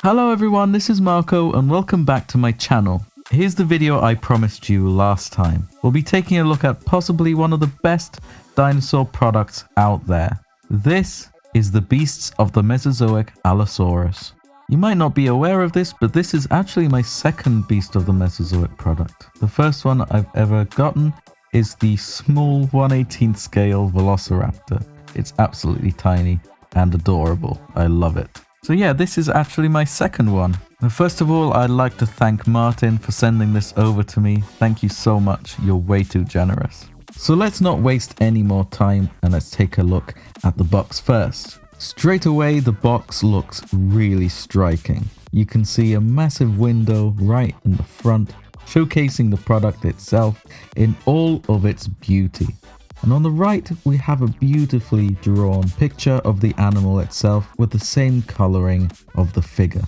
Hello everyone, this is Marco and welcome back to my channel. Here's the video I promised you last time. We'll be taking a look at possibly one of the best dinosaur products out there. This is the beasts of the Mesozoic Allosaurus. You might not be aware of this, but this is actually my second beast of the Mesozoic product. The first one I've ever gotten is the small 1/18 scale Velociraptor. It's absolutely tiny and adorable. I love it. So yeah, this is actually my second one. Now, first of all, I'd like to thank Martin for sending this over to me. Thank you so much. You're way too generous. So let's not waste any more time and let's take a look at the box first. Straight away, the box looks really striking. You can see a massive window right in the front, showcasing the product itself in all of its beauty. And on the right, we have a beautifully drawn picture of the animal itself with the same coloring of the figure.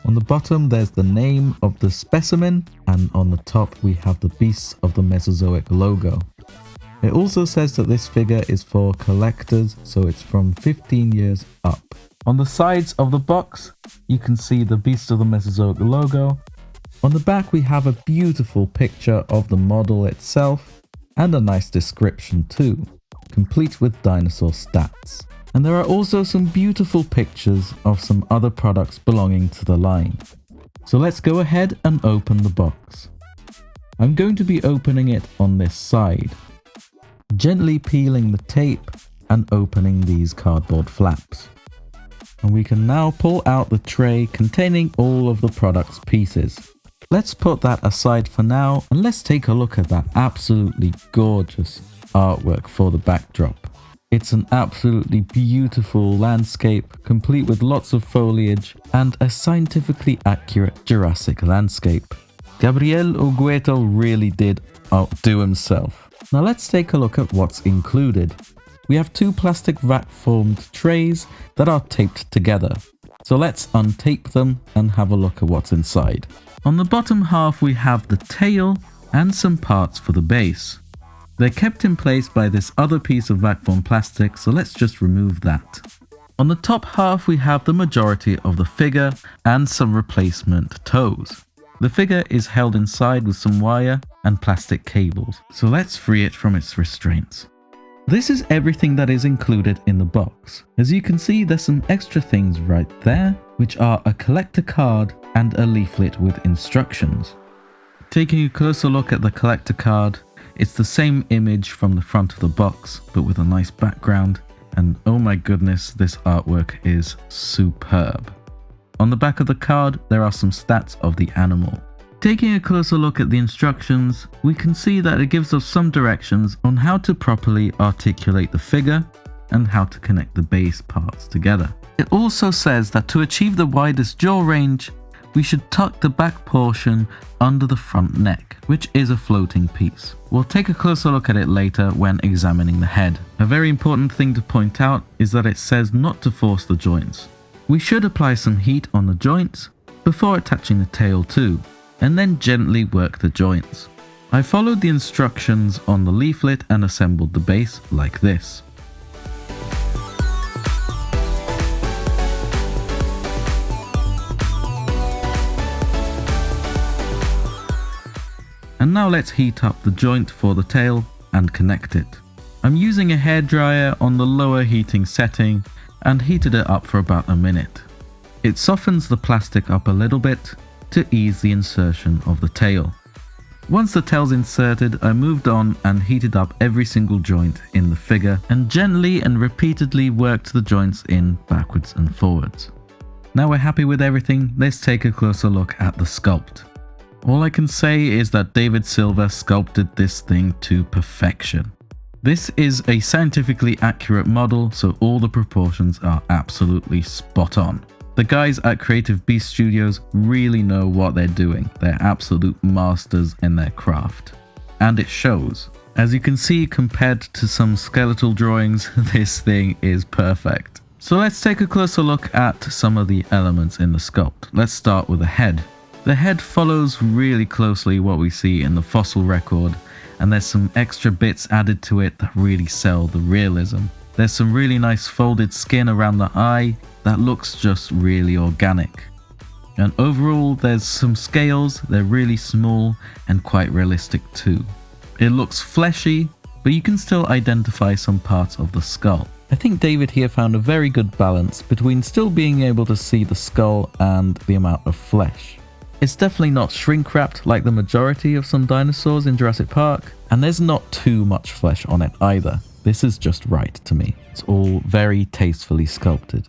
On the bottom, there's the name of the specimen, and on the top, we have the Beasts of the Mesozoic logo. It also says that this figure is for collectors, so it's from 15 years up. On the sides of the box, you can see the Beasts of the Mesozoic logo. On the back, we have a beautiful picture of the model itself, and a nice description too, complete with dinosaur stats. And there are also some beautiful pictures of some other products belonging to the line. So let's go ahead and open the box. I'm going to be opening it on this side, gently peeling the tape and opening these cardboard flaps. And we can now pull out the tray containing all of the product's pieces. Let's put that aside for now and let's take a look at that absolutely gorgeous artwork for the backdrop. It's an absolutely beautiful landscape, complete with lots of foliage and a scientifically accurate Jurassic landscape. Gabriel Ugueto really did outdo himself. Now let's take a look at what's included. We have two plastic vat-formed trays that are taped together. So let's untape them and have a look at what's inside. On the bottom half, we have the tail and some parts for the base. They're kept in place by this other piece of vac-form plastic, so let's just remove that. On the top half, we have the majority of the figure and some replacement toes. The figure is held inside with some wire and plastic cables, so let's free it from its restraints. This is everything that is included in the box. As you can see, there's some extra things right there, which are a collector card and a leaflet with instructions. Taking a closer look at the collector card, it's the same image from the front of the box, but with a nice background, and oh my goodness, this artwork is superb. On the back of the card, there are some stats of the animal. Taking a closer look at the instructions, we can see that it gives us some directions on how to properly articulate the figure and how to connect the base parts together. It also says that to achieve the widest jaw range, we should tuck the back portion under the front neck, which is a floating piece. We'll take a closer look at it later when examining the head. A very important thing to point out is that it says not to force the joints. We should apply some heat on the joints before attaching the tail too, and then gently work the joints. I followed the instructions on the leaflet and assembled the base like this. And now let's heat up the joint for the tail and connect it. I'm using a hairdryer on the lower heating setting and heated it up for about a minute. It softens the plastic up a little bit to ease the insertion of the tail. Once the tail's inserted, I moved on and heated up every single joint in the figure and gently and repeatedly worked the joints in backwards and forwards. Now we're happy with everything, let's take a closer look at the sculpt. All I can say is that David Silva sculpted this thing to perfection. This is a scientifically accurate model, so all the proportions are absolutely spot on. The guys at Creative Beast Studios really know what they're doing. They're absolute masters in their craft. And it shows. As you can see, compared to some skeletal drawings, this thing is perfect. So let's take a closer look at some of the elements in the sculpt. Let's start with the head. The head follows really closely what we see in the fossil record, and there's some extra bits added to it that really sell the realism. There's some really nice folded skin around the eye that looks just really organic. And overall, there's some scales, they're really small and quite realistic too. It looks fleshy, but you can still identify some parts of the skull. I think David here found a very good balance between still being able to see the skull and the amount of flesh. It's definitely not shrink wrapped like the majority of some dinosaurs in Jurassic Park, and there's not too much flesh on it either. This is just right to me. It's all very tastefully sculpted.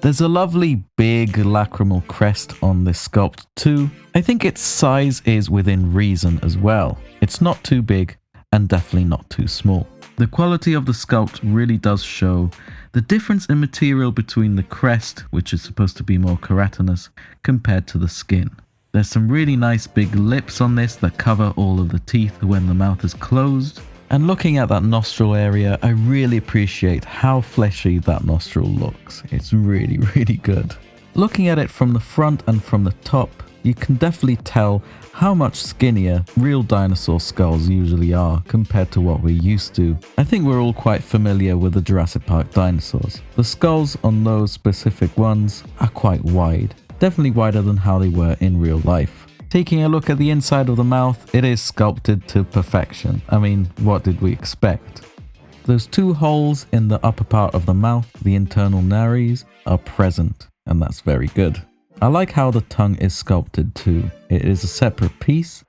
There's a lovely big lacrimal crest on this sculpt too. I think its size is within reason as well. It's not too big and definitely not too small. The quality of the sculpt really does show the difference in material between the crest, which is supposed to be more keratinous, compared to the skin. There's some really nice big lips on this that cover all of the teeth when the mouth is closed. And looking at that nostril area, I really appreciate how fleshy that nostril looks. It's really, really good. Looking at it from the front and from the top, you can definitely tell how much skinnier real dinosaur skulls usually are compared to what we're used to. I think we're all quite familiar with the Jurassic Park dinosaurs. The skulls on those specific ones are quite wide, definitely wider than how they were in real life. Taking a look at the inside of the mouth, it is sculpted to perfection. I mean, what did we expect? Those two holes in the upper part of the mouth, the internal nares, are present, and that's very good. I like how the tongue is sculpted too. It is a separate piece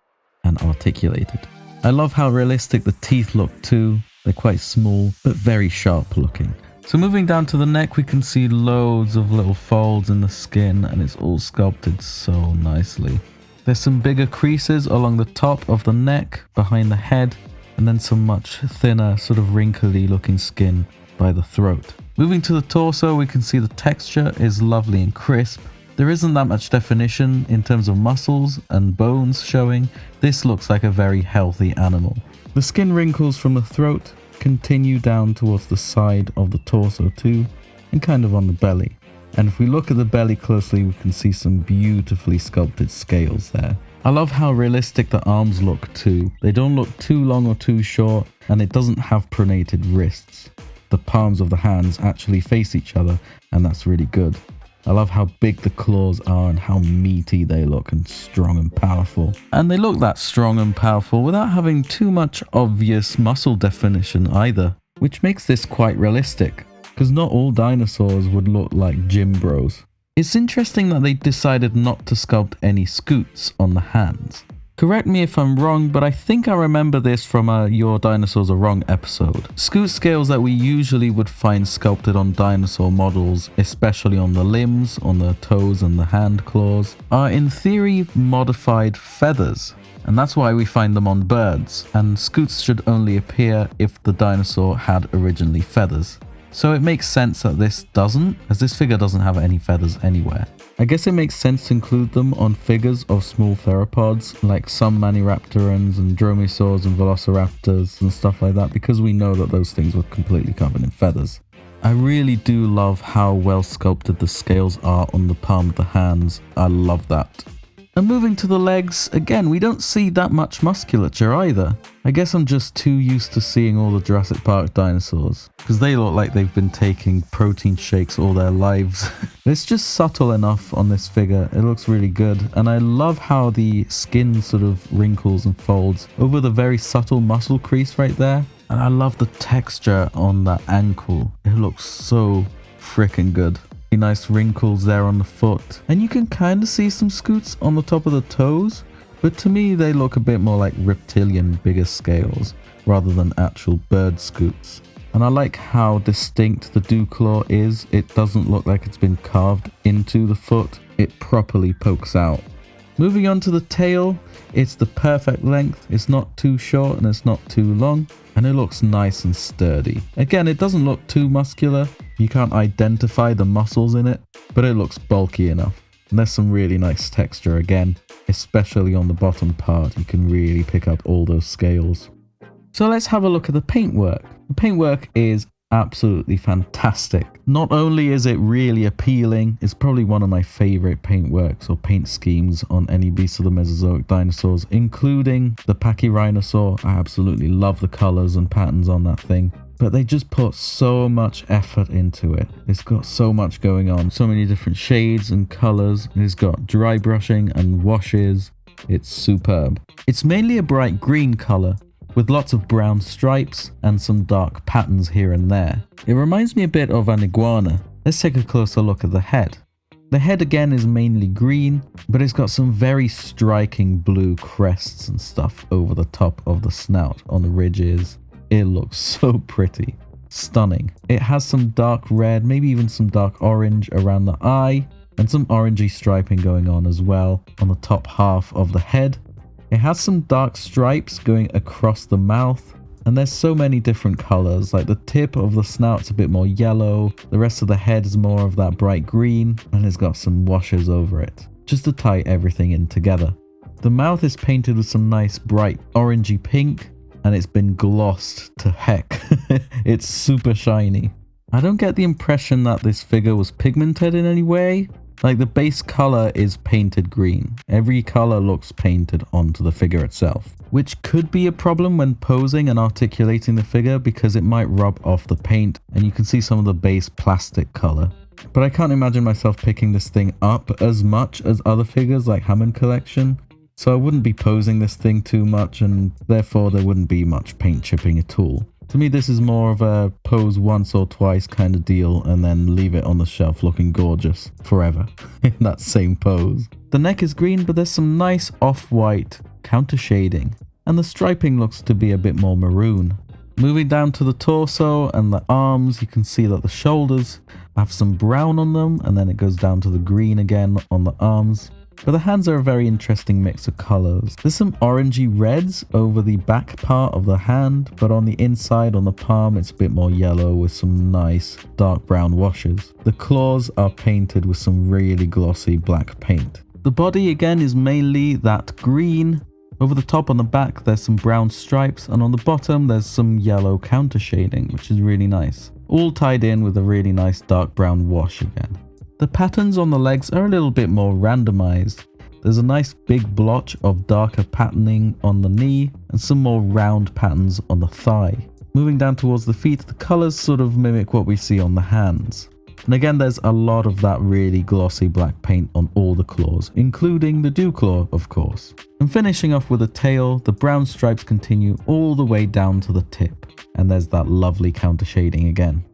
and articulated. I love how realistic the teeth look too. They're quite small, but very sharp looking. So moving down to the neck, we can see loads of little folds in the skin, and it's all sculpted so nicely. There's some bigger creases along the top of the neck, behind the head, and then some much thinner, sort of wrinkly looking skin by the throat. Moving to the torso, we can see the texture is lovely and crisp. There isn't that much definition in terms of muscles and bones showing. This looks like a very healthy animal. The skin wrinkles from the throat continue down towards the side of the torso too, and kind of on the belly. And if we look at the belly closely, we can see some beautifully sculpted scales there. I love how realistic the arms look too. They don't look too long or too short, and it doesn't have pronated wrists. The palms of the hands actually face each other, and that's really good. I love how big the claws are and how meaty they look and strong and powerful. And they look that strong and powerful without having too much obvious muscle definition either, which makes this quite realistic, because not all dinosaurs would look like gym bros. It's interesting that they decided not to sculpt any scutes on the hands. Correct me if I'm wrong, but I think I remember this from a Your Dinosaurs Are Wrong episode. Scute scales that we usually would find sculpted on dinosaur models, especially on the limbs, on the toes and the hand claws, are in theory modified feathers. And that's why we find them on birds, and scutes should only appear if the dinosaur had originally feathers. So it makes sense that this doesn't, as this figure doesn't have any feathers anywhere. I guess it makes sense to include them on figures of small theropods, like some Maniraptorans and Dromaeosaurs and Velociraptors and stuff like that, because we know that those things were completely covered in feathers. I really do love how well sculpted the scales are on the palm of the hands. I love that. And moving to the legs, again, we don't see that much musculature either. I guess I'm just too used to seeing all the Jurassic Park dinosaurs, because they look like they've been taking protein shakes all their lives. It's just subtle enough on this figure. It looks really good, and I love how the skin sort of wrinkles and folds over the very subtle muscle crease right there. And I love the texture on that ankle. It looks so freaking good. Nice wrinkles there on the foot, and you can kind of see some scutes on the top of the toes, but to me they look a bit more like reptilian bigger scales rather than actual bird scutes. And I like how distinct the dew claw is. It doesn't look like it's been carved into the foot, it properly pokes out. Moving on to the tail, it's the perfect length. It's not too short and it's not too long, and it looks nice and sturdy. Again, it doesn't look too muscular. You can't identify the muscles in it, but it looks bulky enough. And there's some really nice texture again, especially on the bottom part. You can really pick up all those scales. So let's have a look at the paintwork. The paintwork is absolutely fantastic. Not only is it really appealing, it's probably one of my favorite paintworks or paint schemes on any beast of the Mesozoic dinosaurs, including the Pachyrhinosaur. I absolutely love the colors and patterns on that thing. but they just put so much effort into it. It's got so much going on, so many different shades and colors. It's got dry brushing and washes. It's superb. It's mainly a bright green color with lots of brown stripes and some dark patterns here and there. It reminds me a bit of an iguana. Let's take a closer look at the head. The head again is mainly green, but it's got some very striking blue crests and stuff over the top of the snout on the ridges. It looks so pretty. Stunning. It has some dark red, maybe even some dark orange around the eye, and some orangey striping going on as well on the top half of the head. It has some dark stripes going across the mouth, and there's so many different colors. Like the tip of the snout's a bit more yellow, the rest of the head is more of that bright green, and it's got some washes over it, just to tie everything in together. The mouth is painted with some nice bright orangey pink, and it's been glossed to heck. It's super shiny. I don't get the impression that this figure was pigmented in any way. Like the base color is painted green. Every color looks painted onto the figure itself, which could be a problem when posing and articulating the figure because it might rub off the paint and you can see some of the base plastic color. But I can't imagine myself picking this thing up as much as other figures like Hammond Collection. So I wouldn't be posing this thing too much, and therefore there wouldn't be much paint chipping at all. To me, this is more of a pose once or twice kind of deal and then leave it on the shelf looking gorgeous forever in that same pose. The neck is green, but there's some nice off-white counter shading, and the striping looks to be a bit more maroon. Moving down to the torso and the arms, you can see that the shoulders have some brown on them, and then it goes down to the green again on the arms. But the hands are a very interesting mix of colors. There's some orangey reds over the back part of the hand, but on the inside, on the palm, it's a bit more yellow with some nice dark brown washes. The claws are painted with some really glossy black paint. The body again is mainly that green. Over the top on the back, there's some brown stripes, and on the bottom, there's some yellow counter shading, which is really nice. All tied in with a really nice dark brown wash again. The patterns on the legs are a little bit more randomized. There's a nice big blotch of darker patterning on the knee and some more round patterns on the thigh. Moving down towards the feet, the colors sort of mimic what we see on the hands. And again, there's a lot of that really glossy black paint on all the claws, including the dew claw, of course. And finishing off with the tail, the brown stripes continue all the way down to the tip. And there's that lovely counter shading again.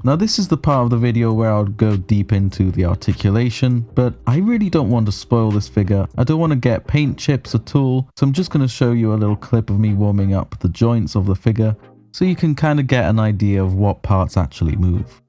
Now this is the part of the video where I'll go deep into the articulation, but I really don't want to spoil this figure. I don't want to get paint chips at all, so I'm just going to show you a little clip of me warming up the joints of the figure so you can kind of get an idea of what parts actually move.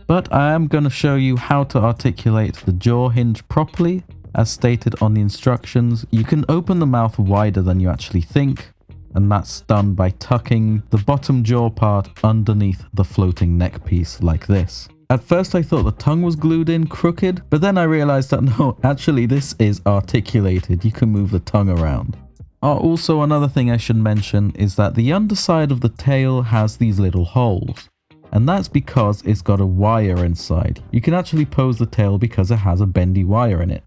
But I am going to show you how to articulate the jaw hinge properly. As stated on the instructions, you can open the mouth wider than you actually think, and that's done by tucking the bottom jaw part underneath the floating neck piece like this. At first I thought the tongue was glued in crooked, but then I realized that no, actually this is articulated. You can move the tongue around. Also, another thing I should mention is that the underside of the tail has these little holes. And that's because it's got a wire inside. You can actually pose the tail because it has a bendy wire in it.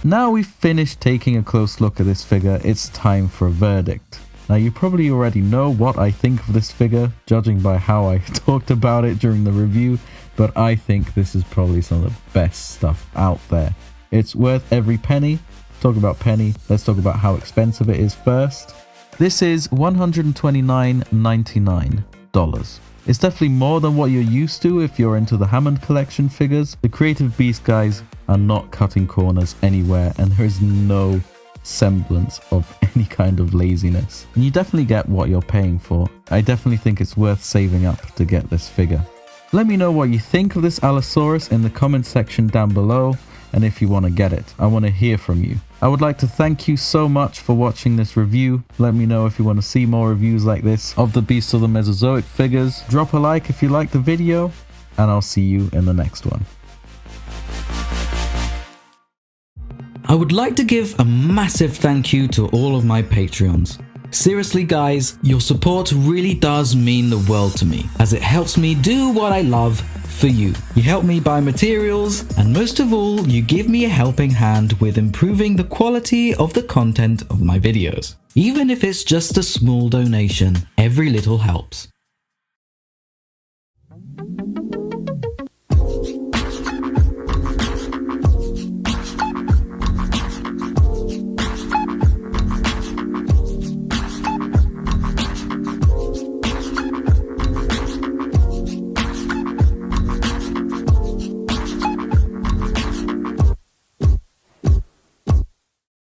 Now we've finished taking a close look at this figure, it's time for a verdict. Now you probably already know what I think of this figure, judging by how I talked about it during the review, but I think this is probably some of the best stuff out there. It's worth every penny. Talk about penny, let's talk about how expensive it is first. This is $129.99. It's definitely more than what you're used to if you're into the Hammond Collection figures. The Creative Beast guys are not cutting corners anywhere, and there is no semblance of any kind of laziness. And you definitely get what you're paying for. I definitely think it's worth saving up to get this figure. Let me know what you think of this Allosaurus in the comment section down below, and if you want to get it. I want to hear from you. I would like to thank you so much for watching this review. Let me know if you want to see more reviews like this of the Beasts of the Mesozoic figures. Drop a like if you liked the video, and I'll see you in the next one. I would like to give a massive thank you to all of my Patreons. Seriously guys, your support really does mean the world to me, as it helps me do what I love for you. You help me buy materials, and most of all, you give me a helping hand with improving the quality of the content of my videos. Even if it's just a small donation, every little helps.